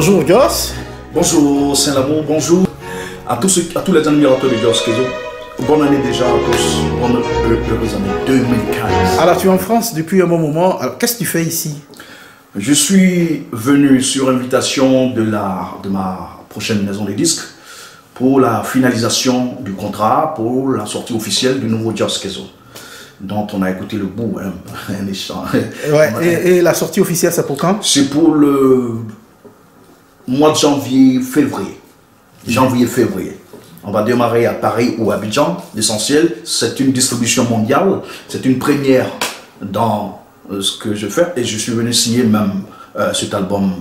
Bonjour Joss. Bonjour Saint-Lamour, bonjour à tous les admirateurs de Joss Kezo. Bonne année déjà à tous, bonne heureuse année 2015. Alors tu es en France depuis un bon moment, alors qu'est-ce que tu fais ici? Je suis venu sur invitation de ma prochaine maison de disques pour la finalisation du contrat, pour la sortie officielle du nouveau Joss Kezo, dont on a écouté le bout, hein, un échange. Ouais, et la sortie officielle, c'est pour quand? C'est pour le mois de janvier-février. Janvier-février. On va démarrer à Paris ou à Abidjan. L'essentiel, c'est une distribution mondiale. C'est une première dans ce que je fais. Et je suis venu signer même cet album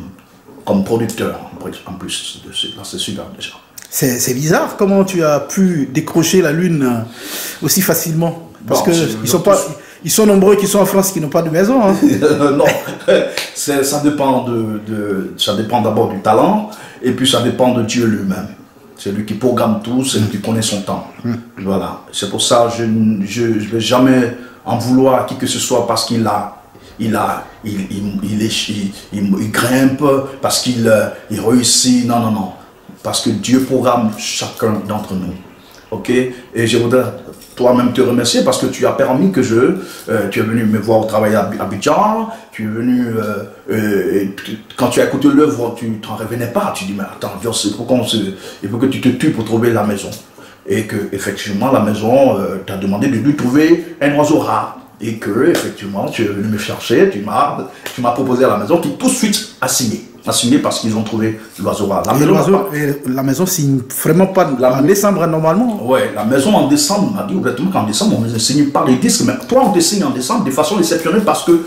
comme producteur en plus. C'est super déjà. C'est bizarre comment tu as pu décrocher la lune aussi facilement. Parce que ils sont nombreux qui sont en France qui n'ont pas de maison. Hein. Non, ça dépend ça dépend d'abord du talent et puis ça dépend de Dieu lui-même. C'est lui qui programme tout, c'est lui qui connaît son temps. Voilà. C'est pour ça que je ne vais jamais en vouloir à qui que ce soit parce qu'il grimpe, parce qu'il réussit. Non, non, non. Parce que Dieu programme chacun d'entre nous. Ok? Et je voudrais toi-même te remercier parce que tu as permis que tu es venu me voir travailler à Abidjan, tu es venu, quand tu as écouté l'œuvre, tu t'en revenais pas, tu dis mais attends, il faut que tu te tues pour trouver la maison. Et que effectivement la maison t'a demandé de lui trouver un oiseau rare. Et que effectivement tu es venu me chercher, tu m'as proposé à la maison qui tout de suite a signé. Parce qu'ils ont trouvé l'oiseau rare. La maison signe vraiment pas en décembre normalement. Oui, la maison en décembre, on m'a dit ouvertement qu'en décembre, on ne signe pas les disques. Mais toi, on te signe en décembre de façon exceptionnelle parce que,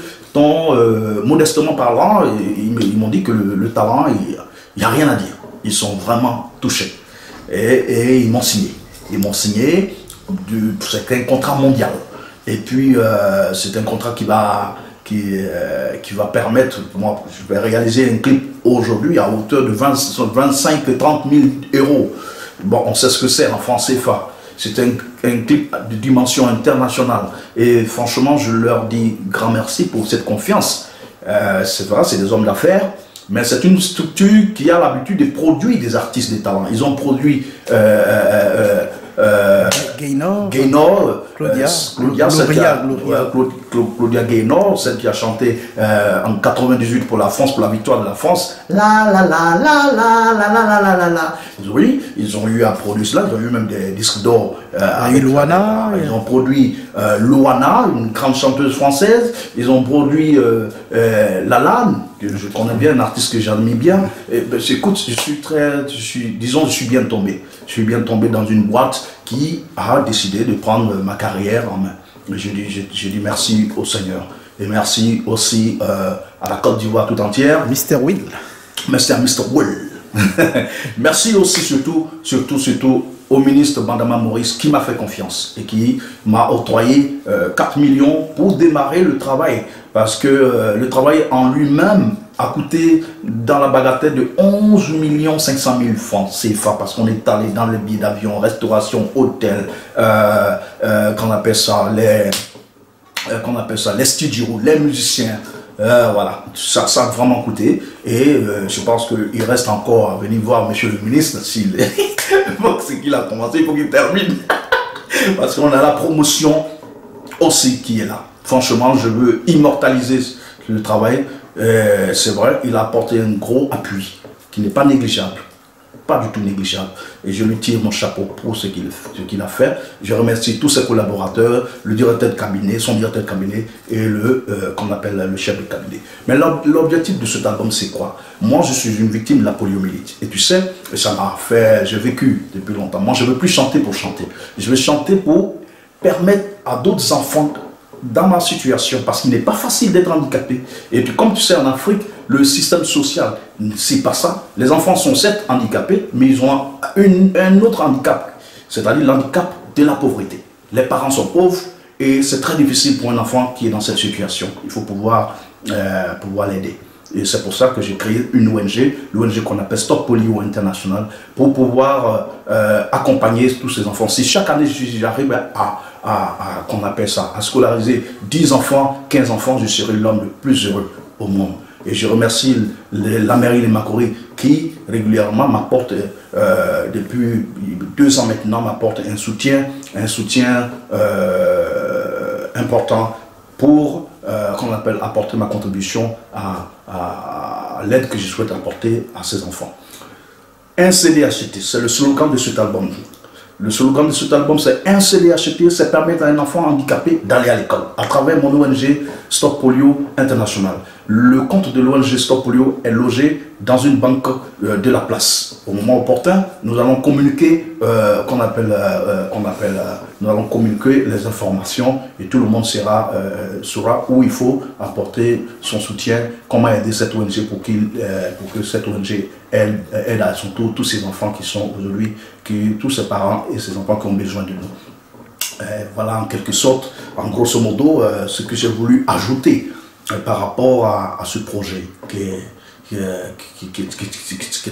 modestement parlant, ils m'ont dit que le talent, il n'y a rien à dire. Ils sont vraiment touchés. Et ils m'ont signé. Ils m'ont signé, c'est un contrat mondial. Et puis, c'est un contrat qui va permettre, moi, je vais réaliser un clip aujourd'hui à hauteur de 25-30 000 euros. Bon, on sait ce que c'est en francs CFA. C'est un clip de dimension internationale. Et franchement, je leur dis grand merci pour cette confiance. C'est vrai, c'est des hommes d'affaires, mais c'est une structure qui a l'habitude de produire des artistes de talent. Ils ont produit Gaynor, Claudia Gaynor, celle qui a chanté en 98 pour la France, pour la victoire de la France. La la la la la la la la la la. Oui, ils ont eu à produire cela, ils ont eu même des disques d'or. Luana. Ils ont produit Luana, une grande chanteuse française. Ils ont produit Lalanne, que je connais bien, un artiste que j'admire bien. Écoute, disons, je suis bien tombé. Je suis bien tombé dans une boîte qui a décidé de prendre ma carrière en main. Je dis merci au Seigneur. Et merci aussi à la Côte d'Ivoire tout entière. Mr. Will. Merci à Mr. Will. Merci aussi surtout au ministre Bandama Maurice qui m'a fait confiance et qui m'a octroyé 4 millions pour démarrer le travail. Parce que le travail en lui-même a coûté dans la bagatelle de 11 500 000 francs CFA parce qu'on est allé dans les billets d'avion, restauration, hôtel, qu'on appelle ça les studios, les musiciens. Voilà, ça a vraiment coûté et je pense qu'il reste encore à venir voir monsieur le ministre s'il ce qu'il a commencé, il faut qu'il termine parce qu'on a la promotion aussi qui est là. Franchement, je veux immortaliser le travail. C'est vrai, il a apporté un gros appui qui n'est pas négligeable. Pas du tout négligeable. Et je lui tire mon chapeau pour ce qu'il a fait. Je remercie tous ses collaborateurs, le directeur de cabinet, son directeur de cabinet et qu'on appelle le chef de cabinet. Mais l'objectif de cet album, c'est quoi? Moi, je suis une victime de la poliomyélite. Et tu sais, ça m'a fait, j'ai vécu depuis longtemps. Moi, je ne veux plus chanter pour chanter. Je veux chanter pour permettre à d'autres enfants dans ma situation, parce qu'il n'est pas facile d'être handicapé. Et puis comme tu sais, en Afrique, le système social, c'est pas ça. Les enfants sont certes handicapés, mais ils ont un autre handicap, c'est-à-dire l'handicap de la pauvreté. Les parents sont pauvres et c'est très difficile pour un enfant qui est dans cette situation. Il faut pouvoir l'aider. Et c'est pour ça que j'ai créé une ONG, l'ONG qu'on appelle Stop Polio International, pour pouvoir accompagner tous ces enfants. Si chaque année j'arrive qu'on appelle ça, à scolariser 10 enfants, 15 enfants, je serai l'homme le plus heureux au monde. Et je remercie la mairie de Makori qui régulièrement m'apporte, depuis 2 ans maintenant, m'apporte un soutien important pour qu'on appelle apporter ma contribution à l'aide que je souhaite apporter à ces enfants. Un CD acheté, c'est le slogan de cet album. Le slogan de cet album, c'est un CD acheté, c'est permettre à un enfant handicapé d'aller à l'école à travers mon ONG Stop Polio International. Le compte de l'ONG Stop Polio est logé dans une banque de la place. Au moment opportun, nous allons communiquer, nous allons communiquer les informations et tout le monde saura où il faut apporter son soutien, comment aider cette ONG pour que cette ONG aide à son tour tous ces enfants qui sont aujourd'hui, tous ces parents et ces enfants qui ont besoin de nous. Voilà en quelque sorte, en grosso modo, ce que j'ai voulu ajouter par rapport à ce projet qui est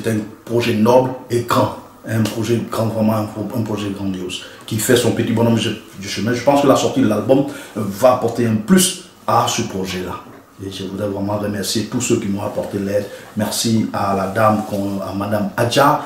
un projet noble et grand, un projet grand, vraiment un projet grandiose, qui fait son petit bonhomme du chemin. Je pense que la sortie de l'album va apporter un plus à ce projet-là. Et je voudrais vraiment remercier tous ceux qui m'ont apporté l'aide. Merci à la dame, à Madame Adja,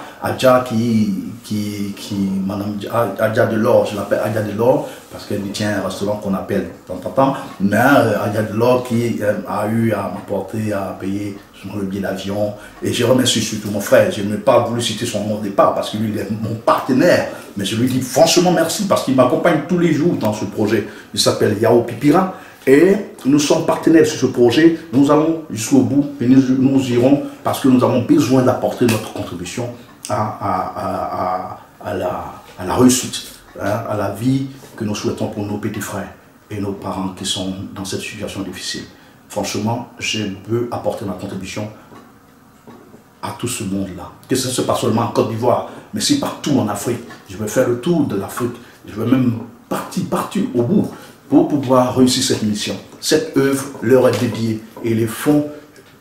Madame Adja Delors, je l'appelle Adja Delors parce qu'elle tient un restaurant qu'on appelle de temps en temps, mais Adja Delors qui a eu à m'apporter, à payer le billet d'avion. Et je remercie surtout mon frère. Je n'ai pas voulu citer son nom au départ parce que lui il est mon partenaire, mais je lui dis franchement merci parce qu'il m'accompagne tous les jours dans ce projet. Il s'appelle Yao Pipira. Et nous sommes partenaires sur ce projet, nous allons jusqu'au bout et nous irons parce que nous avons besoin d'apporter notre contribution à la réussite, à la vie que nous souhaitons pour nos petits frères et nos parents qui sont dans cette situation difficile. Franchement, je veux apporter ma contribution à tout ce monde-là. Que ce ne soit pas seulement en Côte d'Ivoire, mais si partout en Afrique. Je veux faire le tour de l'Afrique, je veux même partir au bout, pour pouvoir réussir cette mission. Cette œuvre leur est dédiée et les fonds,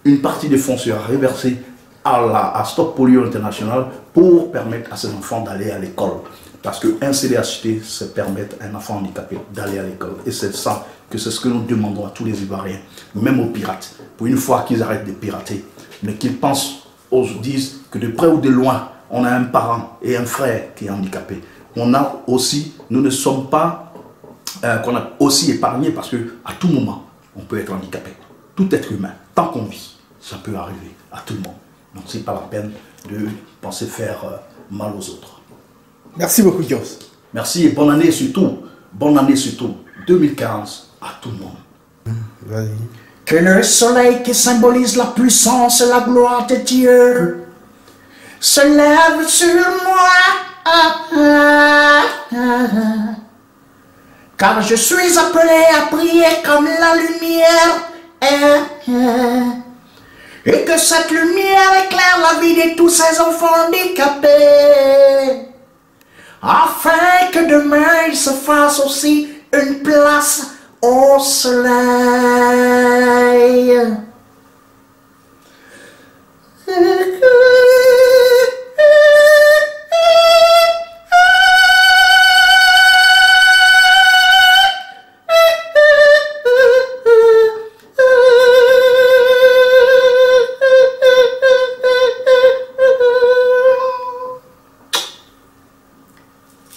une partie des fonds sera reversée à Stop Polio International pour permettre à ces enfants d'aller à l'école. Parce qu'un CDHT, c'est permettre à un enfant handicapé d'aller à l'école. Et c'est ça que c'est ce que nous demandons à tous les Ivoiriens, même aux pirates, pour une fois qu'ils arrêtent de pirater, mais qu'ils disent que de près ou de loin, on a un parent et un frère qui est handicapé. On a aussi, nous ne sommes pas qu'on a aussi épargné parce que à tout moment on peut être handicapé. Tout être humain, tant qu'on vit, ça peut arriver à tout le monde. Donc c'est pas la peine de penser faire mal aux autres. Merci beaucoup, Dios. Merci et bonne année surtout 2015 à tout le monde. Vas-y. Que le soleil qui symbolise la puissance et la gloire de Dieu se lève sur moi. Car je suis appelé à prier comme la lumière, et que cette lumière éclaire la vie de tous ces enfants handicapés, afin que demain ils se fassent aussi une place au soleil.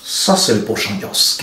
Ça, c'est le prochain Dios.